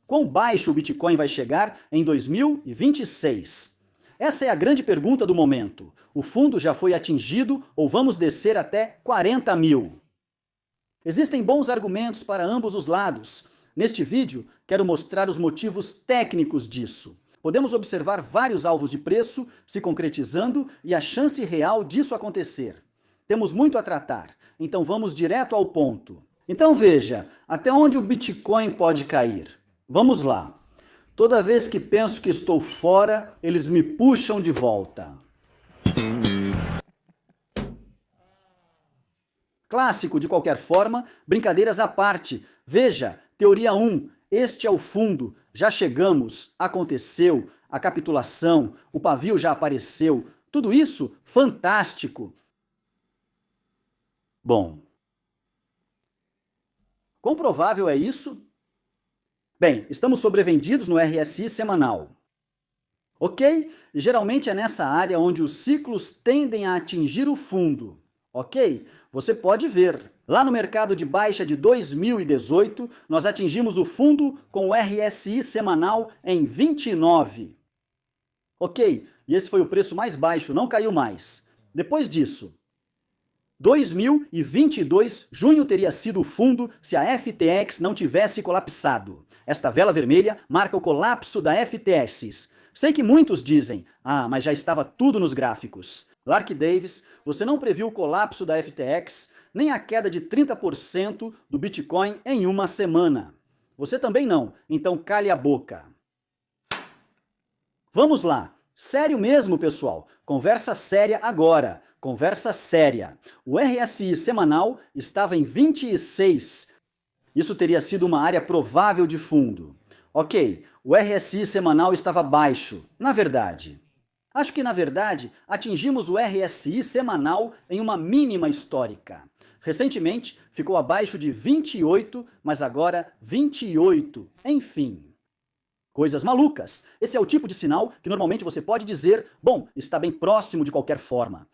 Quão baixo o Bitcoin vai chegar em 2026? Essa é a grande pergunta do momento. O fundo já foi atingido ou vamos descer até 40 mil? Existem bons argumentos para ambos os lados. Neste vídeo, quero mostrar os motivos técnicos disso. Podemos observar vários alvos de preço se concretizando e a chance real disso acontecer. Temos muito a tratar, então vamos direto ao ponto. Então veja, até onde o Bitcoin pode cair? Vamos lá. Toda vez que penso que estou fora, eles me puxam de volta. Clássico, de qualquer forma, brincadeiras à parte. Veja, teoria 1, este é o fundo, já chegamos, aconteceu, a capitulação, o pavio já apareceu, tudo isso fantástico. Bom, quão provável é isso? Bem, estamos sobrevendidos no RSI semanal. Ok? Geralmente é nessa área onde os ciclos tendem a atingir o fundo. Ok? Você pode ver. Lá no mercado de baixa de 2018, nós atingimos o fundo com o RSI semanal em 29. Ok? E esse foi o preço mais baixo, não caiu mais. Depois disso, 2022, junho teria sido o fundo se a FTX não tivesse colapsado. Esta vela vermelha marca o colapso da FTX. Sei que muitos dizem, mas já estava tudo nos gráficos. Lark Davis, você não previu o colapso da FTX, nem a queda de 30% do Bitcoin em uma semana. Você também não, então cale a boca. Vamos lá. Sério mesmo, pessoal. Conversa séria agora. Conversa séria. O RSI semanal estava em 26. Isso teria sido uma área provável de fundo. Ok, o RSI semanal estava baixo, na verdade. Acho que, na verdade, atingimos o RSI semanal em uma mínima histórica. Recentemente, ficou abaixo de 28, mas agora 28. Enfim. Coisas malucas. Esse é o tipo de sinal que normalmente você pode dizer, bom, está bem próximo de qualquer forma.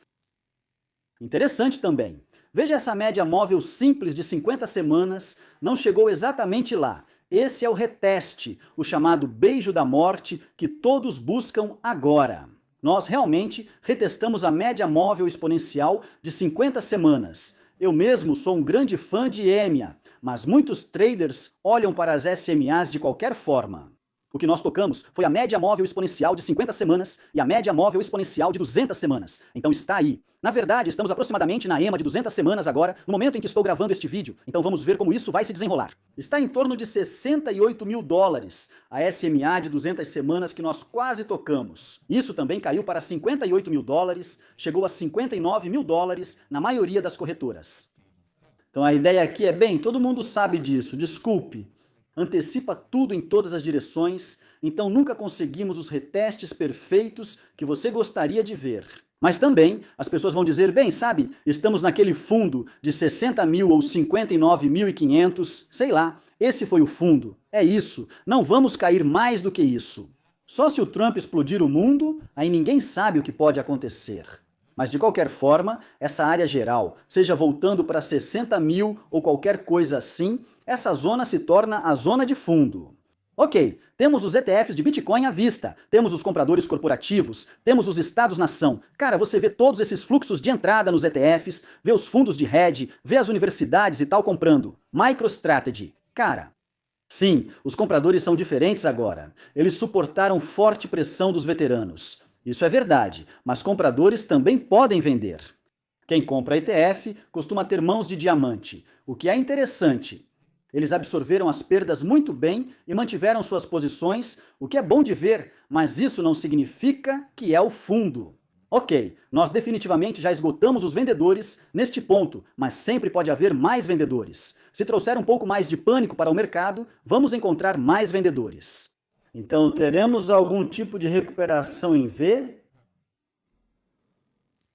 Interessante também. Veja essa média móvel simples de 50 semanas, não chegou exatamente lá. Esse é o reteste, o chamado beijo da morte que todos buscam agora. Nós realmente retestamos a média móvel exponencial de 50 semanas. Eu mesmo sou um grande fã de EMA, mas muitos traders olham para as SMAs de qualquer forma. O que nós tocamos foi a média móvel exponencial de 50 semanas e a média móvel exponencial de 200 semanas. Então está aí. Na verdade, estamos aproximadamente na EMA de 200 semanas agora, no momento em que estou gravando este vídeo. Então vamos ver como isso vai se desenrolar. Está em torno de 68 mil dólares, a SMA de 200 semanas que nós quase tocamos. Isso também caiu para 58 mil dólares, chegou a 59 mil dólares na maioria das corretoras. Então a ideia aqui é, bem, todo mundo sabe disso, desculpe. Antecipa tudo em todas as direções, então nunca conseguimos os retestes perfeitos que você gostaria de ver. Mas também as pessoas vão dizer, bem, sabe, estamos naquele fundo de 60 mil ou 59.500, sei lá, esse foi o fundo, é isso, não vamos cair mais do que isso. Só se o Trump explodir o mundo, aí ninguém sabe o que pode acontecer. Mas de qualquer forma, essa área geral, seja voltando para 60 mil ou qualquer coisa assim, essa zona se torna a zona de fundo. Ok, temos os ETFs de Bitcoin à vista, temos os compradores corporativos, temos os estados-nação. Cara, você vê todos esses fluxos de entrada nos ETFs, vê os fundos de hedge, vê as universidades e tal comprando. MicroStrategy. Cara, sim, os compradores são diferentes agora. Eles suportaram forte pressão dos veteranos. Isso é verdade, mas compradores também podem vender. Quem compra ETF costuma ter mãos de diamante, o que é interessante. Eles absorveram as perdas muito bem e mantiveram suas posições, o que é bom de ver, mas isso não significa que é o fundo. Ok, nós definitivamente já esgotamos os vendedores neste ponto, mas sempre pode haver mais vendedores. Se trouxer um pouco mais de pânico para o mercado, vamos encontrar mais vendedores. Então, teremos algum tipo de recuperação em V?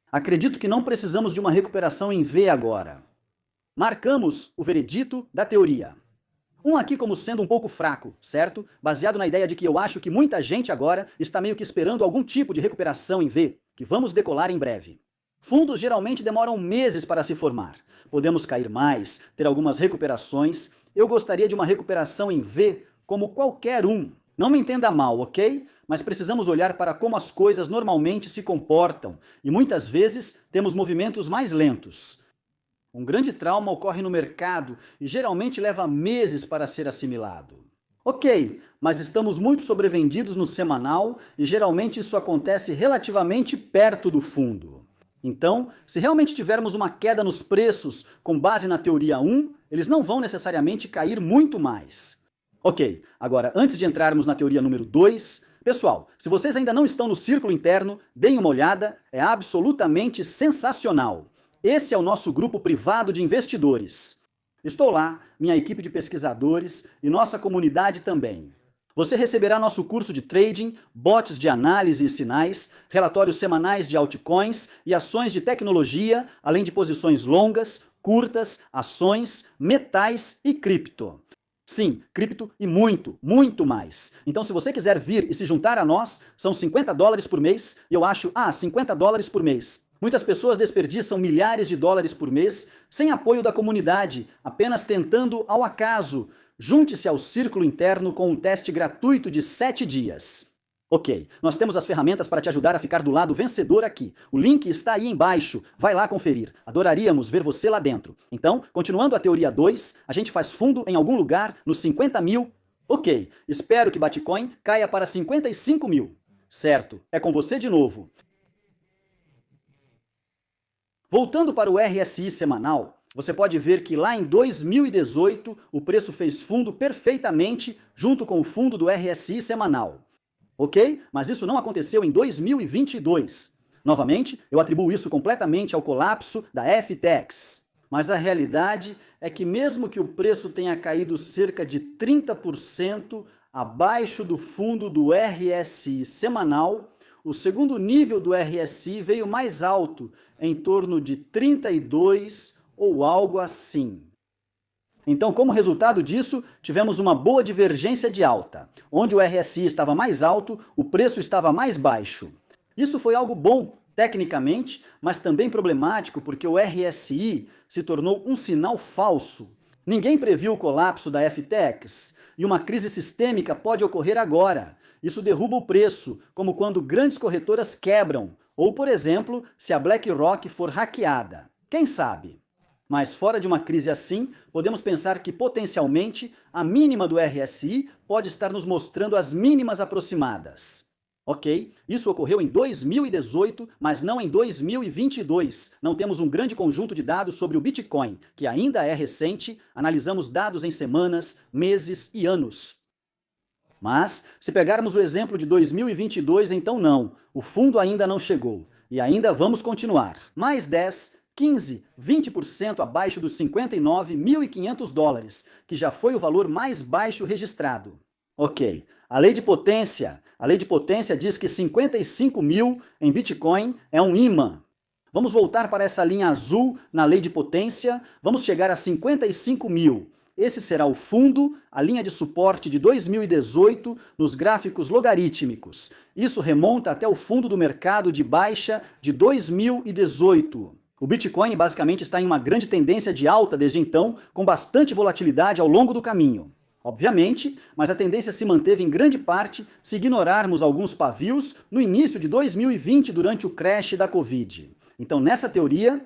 Acredito que não precisamos de uma recuperação em V agora. Marcamos o veredito da teoria. Um aqui como sendo um pouco fraco, certo? Baseado na ideia de que eu acho que muita gente agora está meio que esperando algum tipo de recuperação em V, que vamos decolar em breve. Fundos geralmente demoram meses para se formar. Podemos cair mais, ter algumas recuperações. Eu gostaria de uma recuperação em V como qualquer um. Não me entenda mal, ok? Mas precisamos olhar para como as coisas normalmente se comportam e muitas vezes temos movimentos mais lentos. Um grande trauma ocorre no mercado e geralmente leva meses para ser assimilado. Ok, mas estamos muito sobrevendidos no semanal e geralmente isso acontece relativamente perto do fundo. Então, se realmente tivermos uma queda nos preços com base na teoria 1, eles não vão necessariamente cair muito mais. Ok, agora antes de entrarmos na teoria número 2, pessoal, se vocês ainda não estão no círculo interno, deem uma olhada, é absolutamente sensacional. Esse é o nosso grupo privado de investidores. Estou lá, minha equipe de pesquisadores e nossa comunidade também. Você receberá nosso curso de trading, bots de análise e sinais, relatórios semanais de altcoins e ações de tecnologia, além de posições longas, curtas, ações, metais e cripto. Sim, cripto e muito, muito mais. Então, se você quiser vir e se juntar a nós, são $50 por mês, e eu acho, $50 por mês. Muitas pessoas desperdiçam milhares de dólares por mês sem apoio da comunidade, apenas tentando ao acaso. Junte-se ao círculo interno com um teste gratuito de 7 dias. Ok, nós temos as ferramentas para te ajudar a ficar do lado vencedor aqui. O link está aí embaixo, vai lá conferir. Adoraríamos ver você lá dentro. Então, continuando a teoria 2, a gente faz fundo em algum lugar nos 50 mil. Ok, espero que Bitcoin caia para 55 mil. Certo, é com você de novo. Voltando para o RSI semanal, você pode ver que lá em 2018 o preço fez fundo perfeitamente junto com o fundo do RSI semanal. Ok? Mas isso não aconteceu em 2022. Novamente, eu atribuo isso completamente ao colapso da FTX. Mas a realidade é que mesmo que o preço tenha caído cerca de 30% abaixo do fundo do RSI semanal, o segundo nível do RSI veio mais alto, em torno de 32 ou algo assim. Então, como resultado disso, tivemos uma boa divergência de alta. Onde o RSI estava mais alto, o preço estava mais baixo. Isso foi algo bom, tecnicamente, mas também problemático porque o RSI se tornou um sinal falso. Ninguém previu o colapso da FTX e uma crise sistêmica pode ocorrer agora. Isso derruba o preço, como quando grandes corretoras quebram, ou, por exemplo, se a BlackRock for hackeada. Quem sabe? Mas fora de uma crise assim, podemos pensar que potencialmente a mínima do RSI pode estar nos mostrando as mínimas aproximadas. Ok, isso ocorreu em 2018, mas não em 2022. Não temos um grande conjunto de dados sobre o Bitcoin, que ainda é recente, analisamos dados em semanas, meses e anos. Mas, se pegarmos o exemplo de 2022, então não, o fundo ainda não chegou. E ainda vamos continuar. Mais 10, 15, 20% abaixo dos 59.500 dólares, que já foi o valor mais baixo registrado. Ok, a lei de potência diz que 55 mil em Bitcoin é um imã. Vamos voltar para essa linha azul na lei de potência, vamos chegar a 55 mil. Esse será o fundo, a linha de suporte de 2018 nos gráficos logarítmicos. Isso remonta até o fundo do mercado de baixa de 2018. O Bitcoin basicamente está em uma grande tendência de alta desde então, com bastante volatilidade ao longo do caminho. Obviamente, mas a tendência se manteve em grande parte se ignorarmos alguns pavios no início de 2020 durante o crash da Covid. Então, nessa teoria,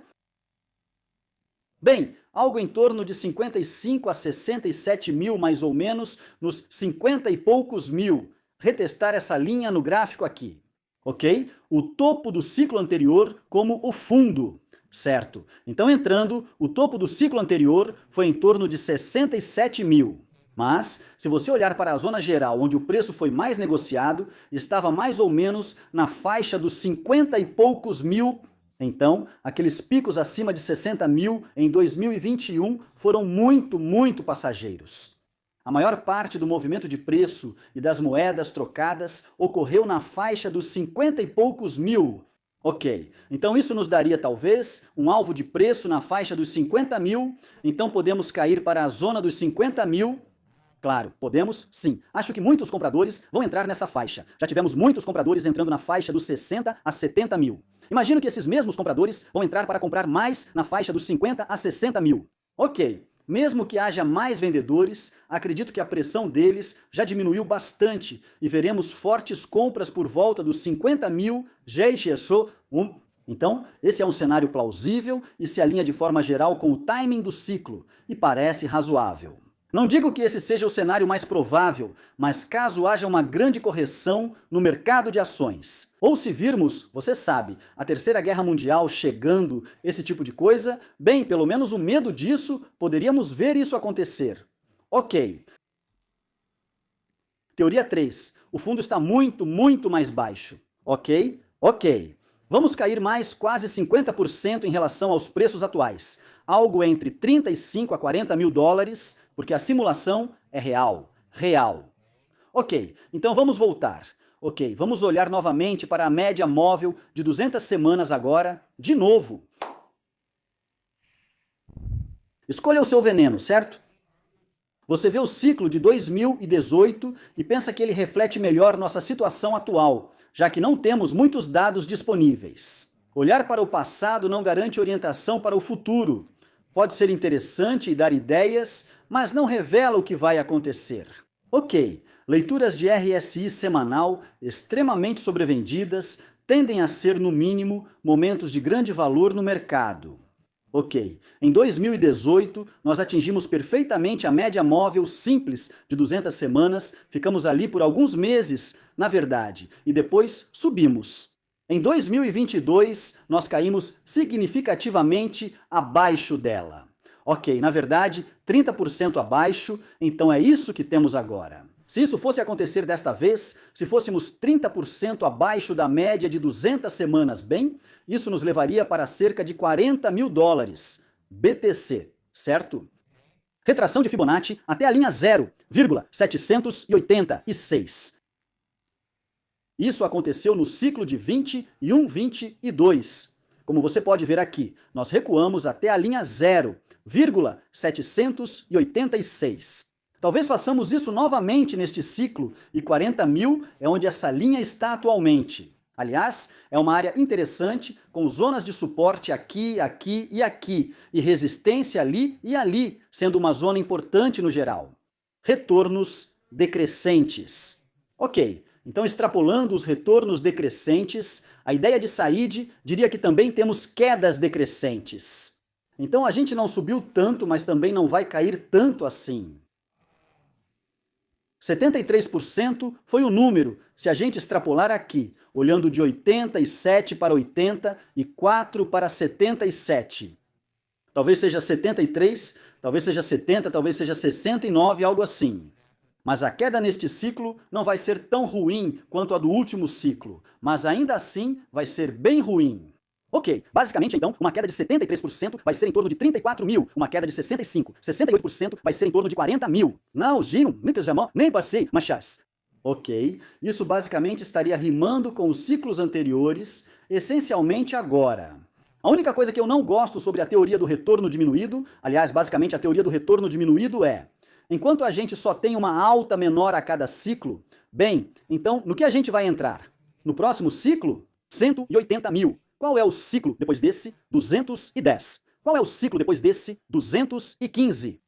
bem, algo em torno de 55 a 67 mil, mais ou menos, nos 50 e poucos mil. Retestar essa linha no gráfico aqui, ok? O topo do ciclo anterior como o fundo, certo? Então, entrando, o topo do ciclo anterior foi em torno de 67 mil. Mas, se você olhar para a zona geral, onde o preço foi mais negociado, estava mais ou menos na faixa dos 50 e poucos mil. Então, aqueles picos acima de 60 mil em 2021 foram muito passageiros. A maior parte do movimento de preço e das moedas trocadas ocorreu na faixa dos 50 e poucos mil. Ok, então isso nos daria talvez um alvo de preço na faixa dos 50 mil, então podemos cair para a zona dos 50 mil. Claro, podemos sim. Acho que muitos compradores vão entrar nessa faixa. Já tivemos muitos compradores entrando na faixa dos 60 a 70 mil. Imagino que esses mesmos compradores vão entrar para comprar mais na faixa dos 50 a 60 mil. Ok, Mesmo que haja mais vendedores, acredito que a pressão deles já diminuiu bastante e veremos fortes compras por volta dos 50 mil. Então, esse é um cenário plausível e se alinha de forma geral com o timing do ciclo e parece razoável. Não digo que esse seja o cenário mais provável, mas caso haja uma grande correção no mercado de ações, ou se virmos, você sabe, a Terceira Guerra Mundial chegando, esse tipo de coisa, bem, pelo menos o medo disso, poderíamos ver isso acontecer. Ok. Teoria 3. O fundo está muito mais baixo. Ok? Ok. Vamos cair mais quase 50% em relação aos preços atuais. Algo entre 35 a 40 mil dólares, porque a simulação é real. Real. Ok, então vamos voltar. Ok, vamos olhar novamente para a média móvel de 200 semanas agora, de novo. Escolha o seu veneno, certo? Você vê o ciclo de 2018 e pensa que ele reflete melhor nossa situação atual, já que não temos muitos dados disponíveis. Olhar para o passado não garante orientação para o futuro. Pode ser interessante e dar ideias, mas não revela o que vai acontecer. Ok, leituras de RSI semanal extremamente sobrevendidas tendem a ser, no mínimo, momentos de grande valor no mercado. Ok, em 2018, nós atingimos perfeitamente a média móvel simples de 200 semanas, ficamos ali por alguns meses, na verdade, e depois subimos. Em 2022, nós caímos significativamente abaixo dela. Ok, na verdade, 30% abaixo, então é isso que temos agora. Se isso fosse acontecer desta vez, se fôssemos 30% abaixo da média de 200 semanas, bem, isso nos levaria para cerca de 40 mil dólares, BTC, certo? Retração de Fibonacci até a linha 0,786. Isso aconteceu no ciclo de 21, 22. Como você pode ver aqui, nós recuamos até a linha 0,786. Talvez façamos isso novamente neste ciclo, e 40 mil é onde essa linha está atualmente. Aliás, é uma área interessante, com zonas de suporte aqui, aqui e aqui, e resistência ali e ali, sendo uma zona importante no geral. Retornos decrescentes. Ok, então extrapolando os retornos decrescentes, a ideia de Said diria que também temos quedas decrescentes. Então a gente não subiu tanto, mas também não vai cair tanto assim. 73% foi o número, se a gente extrapolar aqui, olhando de 87 para 80 e 4 para 77. Talvez seja 73, talvez seja 70, talvez seja 69, algo assim. Mas a queda neste ciclo não vai ser tão ruim quanto a do último ciclo, mas ainda assim vai ser bem ruim. Ok, basicamente então, uma queda de 73% vai ser em torno de 34 mil, uma queda de 65%, 68% vai ser em torno de 40 mil. Não, Gino, nem passei, machas. Ok, isso basicamente estaria rimando com os ciclos anteriores, essencialmente agora. A única coisa que eu não gosto sobre a teoria do retorno diminuído, aliás, basicamente a teoria do retorno diminuído é, enquanto a gente só tem uma alta menor a cada ciclo, bem, então no que a gente vai entrar? No próximo ciclo, 180 mil. Qual é o ciclo depois desse? 210. Qual é o ciclo depois desse? 215.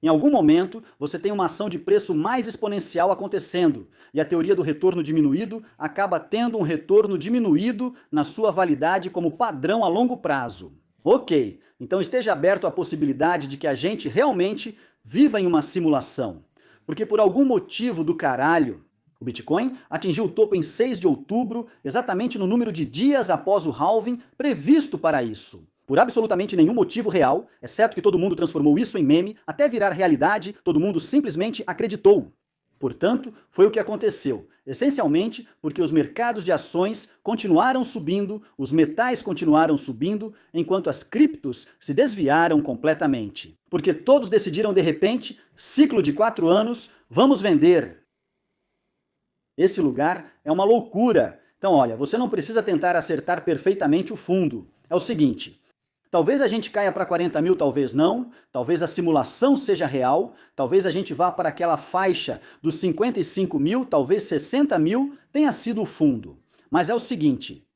Em algum momento, você tem uma ação de preço mais exponencial acontecendo, e a teoria do retorno diminuído acaba tendo um retorno diminuído na sua validade como padrão a longo prazo. Ok, então esteja aberto à possibilidade de que a gente realmente viva em uma simulação. Porque por algum motivo do caralho, o Bitcoin atingiu o topo em 6 de outubro, exatamente no número de dias após o halving previsto para isso. Por absolutamente nenhum motivo real, exceto que todo mundo transformou isso em meme, até virar realidade, todo mundo simplesmente acreditou. Portanto, foi o que aconteceu, essencialmente porque os mercados de ações continuaram subindo, os metais continuaram subindo, enquanto as criptos se desviaram completamente. Porque todos decidiram de repente, ciclo de 4 anos, vamos vender. Esse lugar é uma loucura. Então, olha, você não precisa tentar acertar perfeitamente o fundo. É o seguinte, talvez a gente caia para 40 mil, talvez não, talvez a simulação seja real, talvez a gente vá para aquela faixa dos 55 mil, talvez 60 mil tenha sido o fundo. Mas é o seguinte,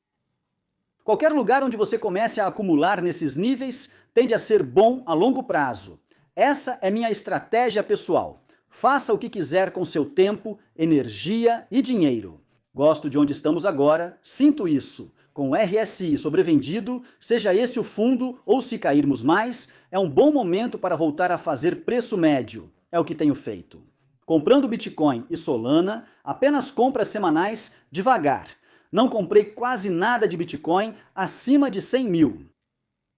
qualquer lugar onde você comece a acumular nesses níveis tende a ser bom a longo prazo. Essa é minha estratégia pessoal. Faça o que quiser com seu tempo, energia e dinheiro. Gosto de onde estamos agora, sinto isso. Com o RSI sobrevendido, seja esse o fundo ou se cairmos mais, é um bom momento para voltar a fazer preço médio. É o que tenho feito. Comprando Bitcoin e Solana, apenas compras semanais devagar. Não comprei quase nada de Bitcoin acima de 100 mil.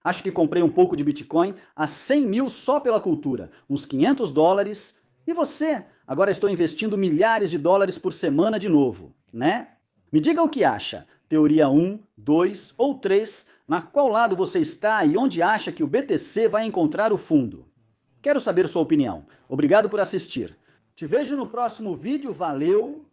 Acho que comprei um pouco de Bitcoin a 100 mil só pela cultura, uns 500 dólares. E você? Agora estou investindo milhares de dólares por semana de novo, né? Me diga o que acha. Teoria 1, 2 ou 3, na qual lado você está e onde acha que o BTC vai encontrar o fundo? Quero saber sua opinião. Obrigado por assistir. Te vejo no próximo vídeo, valeu!